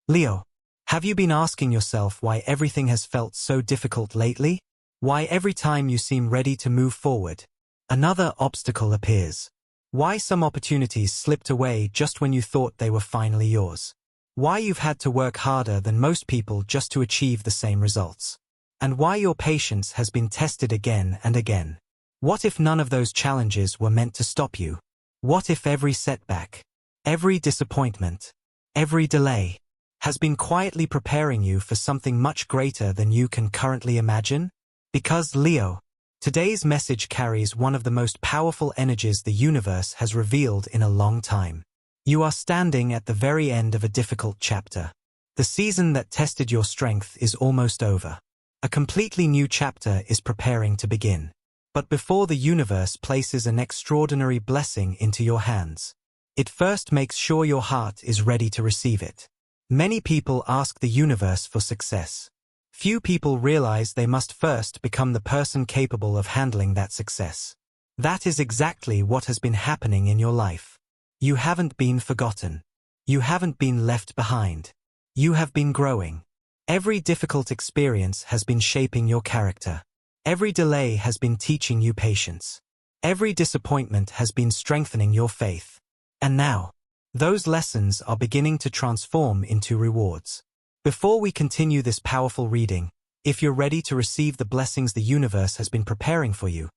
Leo, have you been asking yourself why everything has felt so difficult lately? Why every time you seem ready to move forward, another obstacle appears? Why some opportunities slipped away just when you thought they were finally yours? Why you've had to work harder than most people just to achieve the same results? And why your patience has been tested again and again? What if none of those challenges were meant to stop you? What if every setback, every disappointment, every delay has been quietly preparing you for something much greater than you can currently imagine? Because, Leo, today's message carries one of the most powerful energies the universe has revealed in a long time. You are standing at the very end of a difficult chapter. The season that tested your strength is almost over. A completely new chapter is preparing to begin. But before the universe places an extraordinary blessing into your hands, it first makes sure your heart is ready to receive it. Many people ask the universe for success. Few people realize they must first become the person capable of handling that success. That is exactly what has been happening in your life. You haven't been forgotten. You haven't been left behind. You have been growing. Every difficult experience has been shaping your character. Every delay has been teaching you patience. Every disappointment has been strengthening your faith. And now, those lessons are beginning to transform into rewards. Before we continue this powerful reading, if you're ready to receive the blessings the universe has been preparing for you,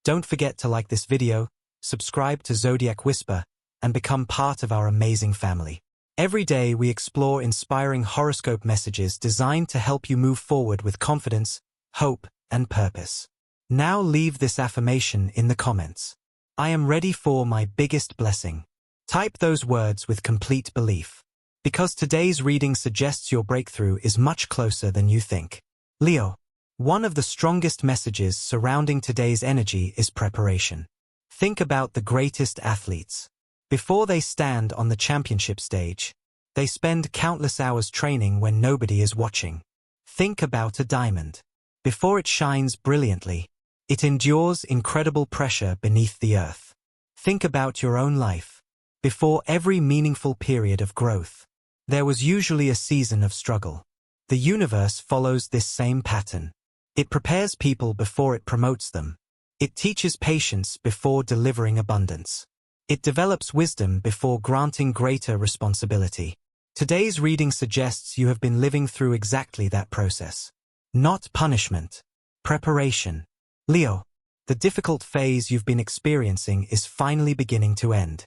don't forget to like this video, subscribe to Zodiac Whisper, and become part of our amazing family. Every day we explore inspiring horoscope messages designed to help you move forward with confidence, hope, and purpose. Now leave this affirmation in the comments. I am ready for my biggest blessing. Type those words with complete belief. Because today's reading suggests your breakthrough is much closer than you think. Leo, one of the strongest messages surrounding today's energy is preparation. Think about the greatest athletes. Before they stand on the championship stage, they spend countless hours training when nobody is watching. Think about a diamond. Before it shines brilliantly, it endures incredible pressure beneath the earth. Think about your own life. Before every meaningful period of growth, there was usually a season of struggle. The universe follows this same pattern. It prepares people before it promotes them. It teaches patience before delivering abundance. It develops wisdom before granting greater responsibility. Today's reading suggests you have been living through exactly that process. Not punishment. Preparation. Leo, the difficult phase you've been experiencing is finally beginning to end.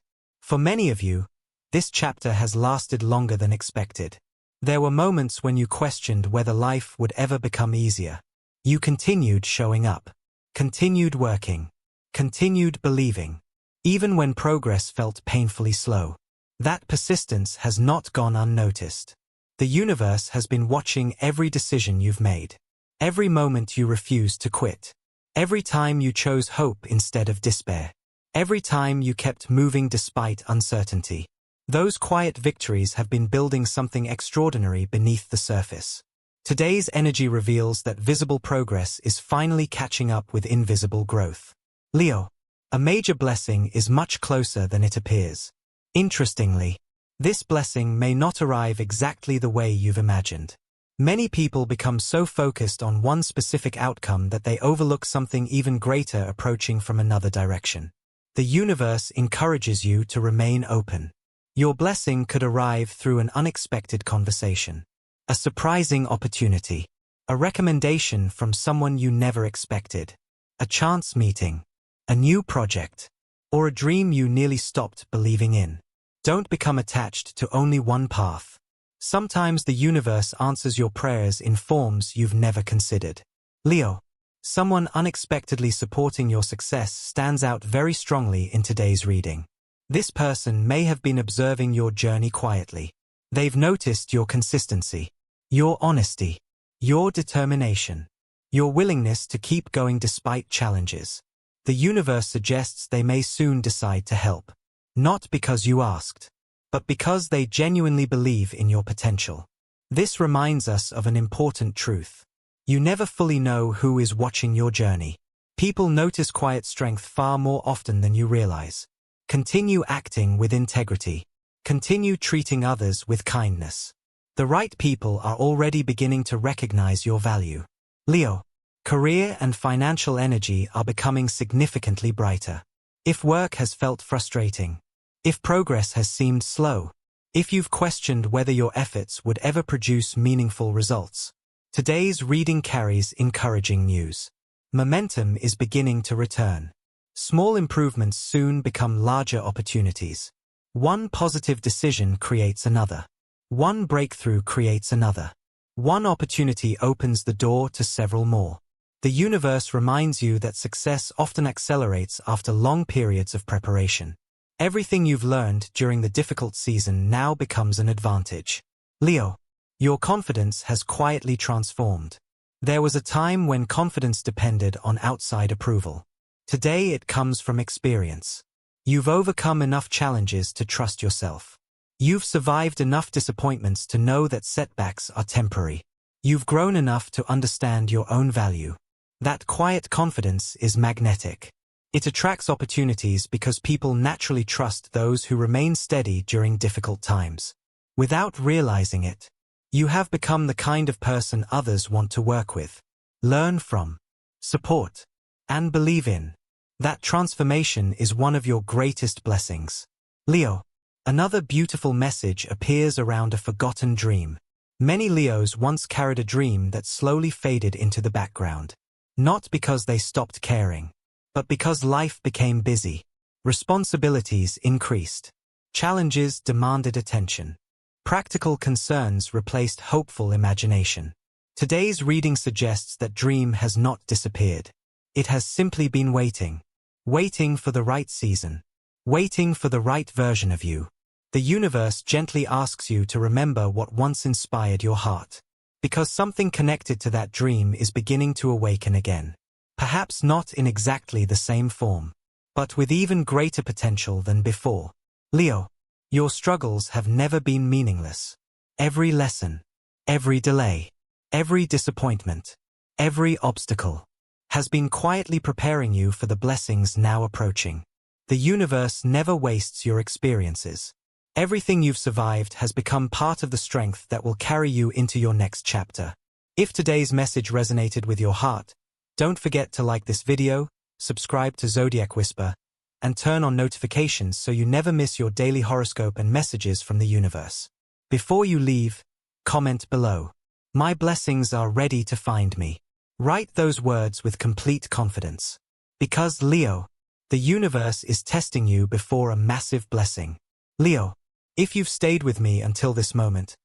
For many of you, this chapter has lasted longer than expected. There were moments when you questioned whether life would ever become easier. You continued showing up, continued working, continued believing, even when progress felt painfully slow. That persistence has not gone unnoticed. The universe has been watching every decision you've made, every moment you refused to quit, every time you chose hope instead of despair. Every time you kept moving despite uncertainty. Those quiet victories have been building something extraordinary beneath the surface. Today's energy reveals that visible progress is finally catching up with invisible growth. Leo, a major blessing is much closer than it appears. Interestingly, this blessing may not arrive exactly the way you've imagined. Many people become so focused on one specific outcome that they overlook something even greater approaching from another direction. The universe encourages you to remain open. Your blessing could arrive through an unexpected conversation, a surprising opportunity, a recommendation from someone you never expected, a chance meeting, a new project, or a dream you nearly stopped believing in. Don't become attached to only one path. Sometimes the universe answers your prayers in forms you've never considered. Leo, someone unexpectedly supporting your success stands out very strongly in today's reading. This person may have been observing your journey quietly. They've noticed your consistency, your honesty, your determination, your willingness to keep going despite challenges. The universe suggests they may soon decide to help. Not because you asked, but because they genuinely believe in your potential. This reminds us of an important truth. You never fully know who is watching your journey. People notice quiet strength far more often than you realize. Continue acting with integrity. Continue treating others with kindness. The right people are already beginning to recognize your value. Leo, career and financial energy are becoming significantly brighter. If work has felt frustrating, if progress has seemed slow, if you've questioned whether your efforts would ever produce meaningful results, today's reading carries encouraging news. Momentum is beginning to return. Small improvements soon become larger opportunities. One positive decision creates another. One breakthrough creates another. One opportunity opens the door to several more. The universe reminds you that success often accelerates after long periods of preparation. Everything you've learned during the difficult season now becomes an advantage. Leo, your confidence has quietly transformed. There was a time when confidence depended on outside approval. Today it comes from experience. You've overcome enough challenges to trust yourself. You've survived enough disappointments to know that setbacks are temporary. You've grown enough to understand your own value. That quiet confidence is magnetic. It attracts opportunities because people naturally trust those who remain steady during difficult times. Without realizing it, you have become the kind of person others want to work with, learn from, support, and believe in. That transformation is one of your greatest blessings. Leo, another beautiful message appears around a forgotten dream. Many Leos once carried a dream that slowly faded into the background. Not because they stopped caring, but because life became busy. Responsibilities increased. Challenges demanded attention. Practical concerns replaced hopeful imagination. Today's reading suggests that dream has not disappeared. It has simply been waiting. Waiting for the right season. Waiting for the right version of you. The universe gently asks you to remember what once inspired your heart. Because something connected to that dream is beginning to awaken again. Perhaps not in exactly the same form, but with even greater potential than before. Leo, your struggles have never been meaningless. Every lesson, every delay, every disappointment, every obstacle has been quietly preparing you for the blessings now approaching. The universe never wastes your experiences. Everything you've survived has become part of the strength that will carry you into your next chapter. If today's message resonated with your heart, don't forget to like this video, subscribe to Zodiac Whisper, and turn on notifications so you never miss your daily horoscope and messages from the universe. Before you leave, comment below. My blessings are ready to find me. Write those words with complete confidence. Because Leo, the universe is testing you before a massive blessing. Leo, if you've stayed with me until this moment,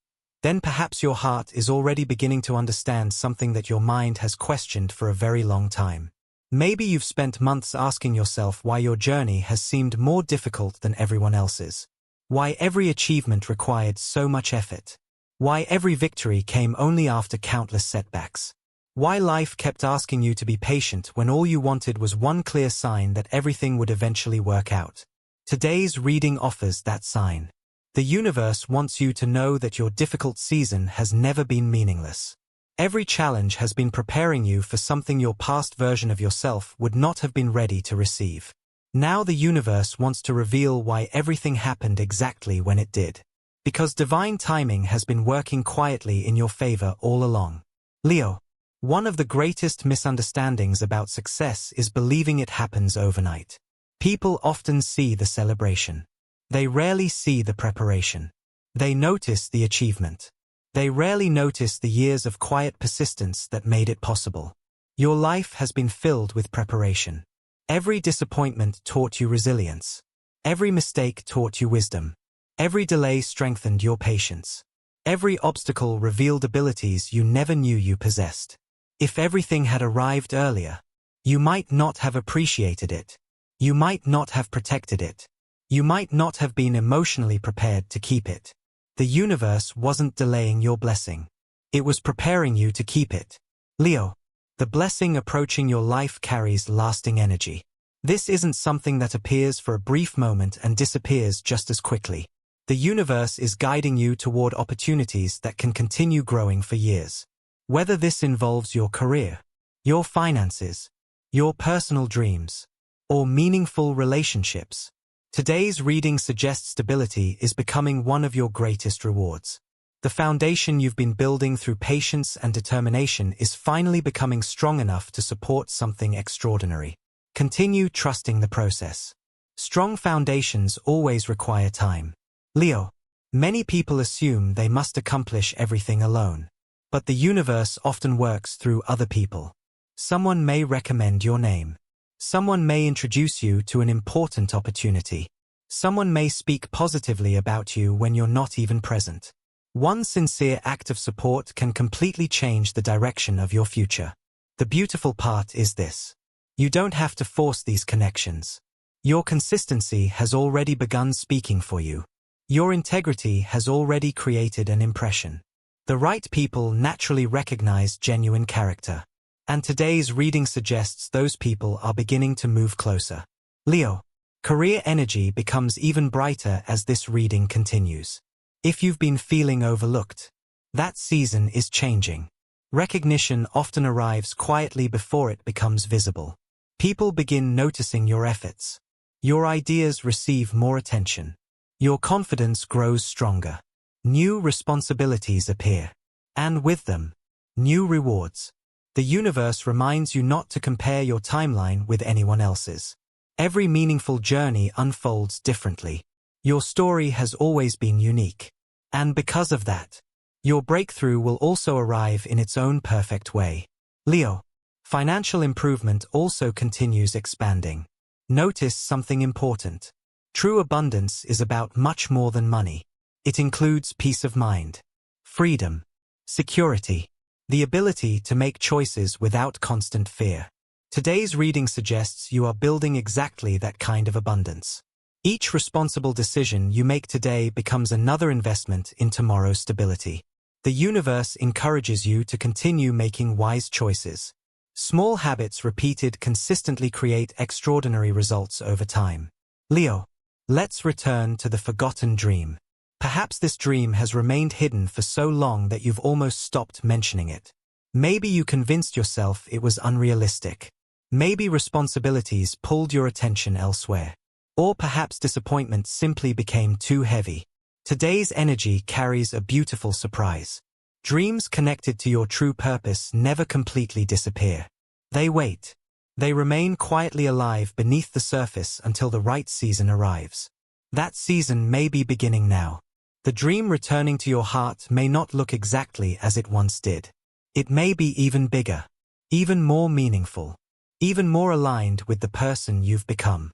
then perhaps your heart is already beginning to understand something that your mind has questioned for a very long time. Maybe you've spent months asking yourself why your journey has seemed more difficult than everyone else's. Why every achievement required so much effort. Why every victory came only after countless setbacks. Why life kept asking you to be patient when all you wanted was one clear sign that everything would eventually work out. Today's reading offers that sign. The universe wants you to know that your difficult season has never been meaningless. Every challenge has been preparing you for something your past version of yourself would not have been ready to receive. Now the universe wants to reveal why everything happened exactly when it did. Because divine timing has been working quietly in your favor all along. Leo, one of the greatest misunderstandings about success is believing it happens overnight. People often see the celebration. They rarely see the preparation. They notice the achievement. They rarely notice the years of quiet persistence that made it possible. Your life has been filled with preparation. Every disappointment taught you resilience. Every mistake taught you wisdom. Every delay strengthened your patience. Every obstacle revealed abilities you never knew you possessed. If everything had arrived earlier, you might not have appreciated it. You might not have protected it. You might not have been emotionally prepared to keep it. The universe wasn't delaying your blessing. It was preparing you to keep it. Leo, the blessing approaching your life carries lasting energy. This isn't something that appears for a brief moment and disappears just as quickly. The universe is guiding you toward opportunities that can continue growing for years. Whether this involves your career, your finances, your personal dreams, or meaningful relationships, today's reading suggests stability is becoming one of your greatest rewards. The foundation you've been building through patience and determination is finally becoming strong enough to support something extraordinary. Continue trusting the process. Strong foundations always require time. Leo, many people assume they must accomplish everything alone. But the universe often works through other people. Someone may recommend your name. Someone may introduce you to an important opportunity. Someone may speak positively about you when you're not even present. One sincere act of support can completely change the direction of your future. The beautiful part is this. You don't have to force these connections. Your consistency has already begun speaking for you. Your integrity has already created an impression. The right people naturally recognize genuine character. And today's reading suggests those people are beginning to move closer. Leo, career energy becomes even brighter as this reading continues. If you've been feeling overlooked, that season is changing. Recognition often arrives quietly before it becomes visible. People begin noticing your efforts. Your ideas receive more attention. Your confidence grows stronger. New responsibilities appear. And with them, new rewards. The universe reminds you not to compare your timeline with anyone else's. Every meaningful journey unfolds differently. Your story has always been unique. And because of that, your breakthrough will also arrive in its own perfect way. Leo, financial improvement also continues expanding. Notice something important. True abundance is about much more than money. It includes peace of mind, freedom, security, the ability to make choices without constant fear. Today's reading suggests you are building exactly that kind of abundance. Each responsible decision you make today becomes another investment in tomorrow's stability. The universe encourages you to continue making wise choices. Small habits repeated consistently create extraordinary results over time. Leo, let's return to the forgotten dream. Perhaps this dream has remained hidden for so long that you've almost stopped mentioning it. Maybe you convinced yourself it was unrealistic. Maybe responsibilities pulled your attention elsewhere. Or perhaps disappointment simply became too heavy. Today's energy carries a beautiful surprise. Dreams connected to your true purpose never completely disappear. They wait. They remain quietly alive beneath the surface until the right season arrives. That season may be beginning now. The dream returning to your heart may not look exactly as it once did. It may be even bigger, even more meaningful, even more aligned with the person you've become.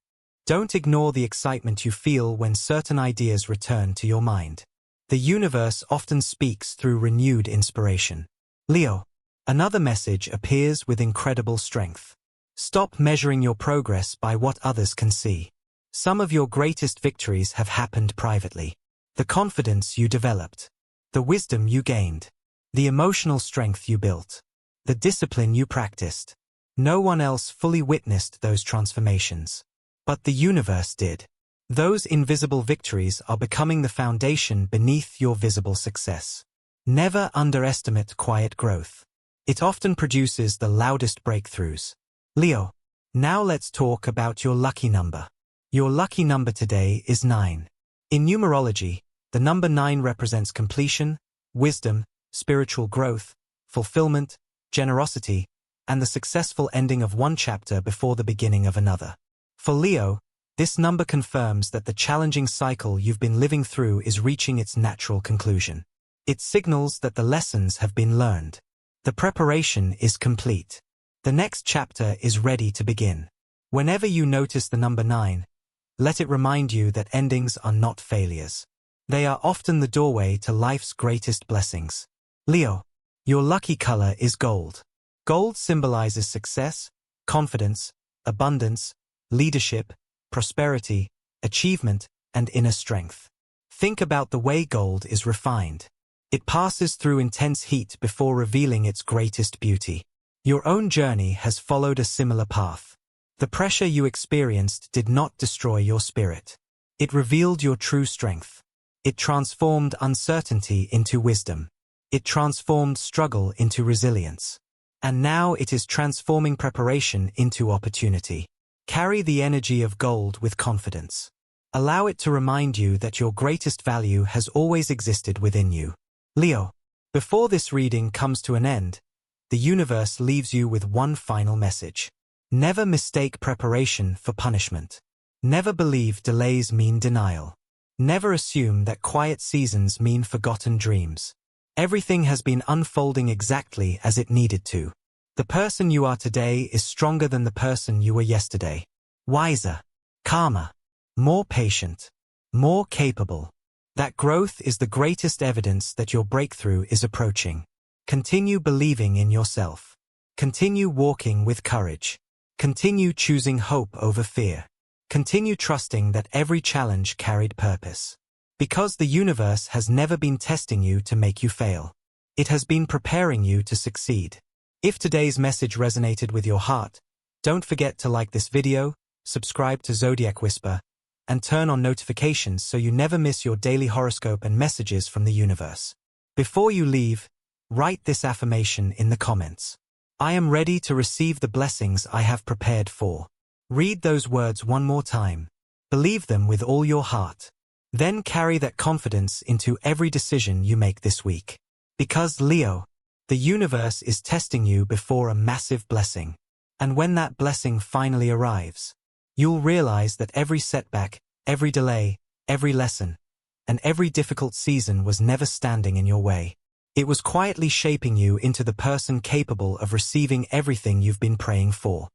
Don't ignore the excitement you feel when certain ideas return to your mind. The universe often speaks through renewed inspiration. Leo, another message appears with incredible strength. Stop measuring your progress by what others can see. Some of your greatest victories have happened privately. The confidence you developed, the wisdom you gained, the emotional strength you built, the discipline you practiced. No one else fully witnessed those transformations. But the universe did. Those invisible victories are becoming the foundation beneath your visible success. Never underestimate quiet growth. It often produces the loudest breakthroughs. Leo, now let's talk about your lucky number. Your lucky number today is 9. In numerology, the number 9 represents completion, wisdom, spiritual growth, fulfillment, generosity, and the successful ending of one chapter before the beginning of another. For Leo, this number confirms that the challenging cycle you've been living through is reaching its natural conclusion. It signals that the lessons have been learned. The preparation is complete. The next chapter is ready to begin. Whenever you notice the number 9, let it remind you that endings are not failures. They are often the doorway to life's greatest blessings. Leo, your lucky color is gold. Gold symbolizes success, confidence, abundance, leadership, prosperity, achievement, and inner strength. Think about the way gold is refined. It passes through intense heat before revealing its greatest beauty. Your own journey has followed a similar path. The pressure you experienced did not destroy your spirit. It revealed your true strength. It transformed uncertainty into wisdom. It transformed struggle into resilience. And now it is transforming preparation into opportunity. Carry the energy of gold with confidence. Allow it to remind you that your greatest value has always existed within you. Leo, before this reading comes to an end, the universe leaves you with one final message. Never mistake preparation for punishment. Never believe delays mean denial. Never assume that quiet seasons mean forgotten dreams. Everything has been unfolding exactly as it needed to. The person you are today is stronger than the person you were yesterday. Wiser, calmer, more patient, more capable. That growth is the greatest evidence that your breakthrough is approaching. Continue believing in yourself. Continue walking with courage. Continue choosing hope over fear. Continue trusting that every challenge carried purpose. Because the universe has never been testing you to make you fail. It has been preparing you to succeed. If today's message resonated with your heart, don't forget to like this video, subscribe to Zodiac Whisper, and turn on notifications so you never miss your daily horoscope and messages from the universe. Before you leave, write this affirmation in the comments. I am ready to receive the blessings I have prepared for. Read those words one more time. Believe them with all your heart. Then carry that confidence into every decision you make this week. Because, Leo, the universe is testing you before a massive blessing. And when that blessing finally arrives, you'll realize that every setback, every delay, every lesson, and every difficult season was never standing in your way. It was quietly shaping you into the person capable of receiving everything you've been praying for.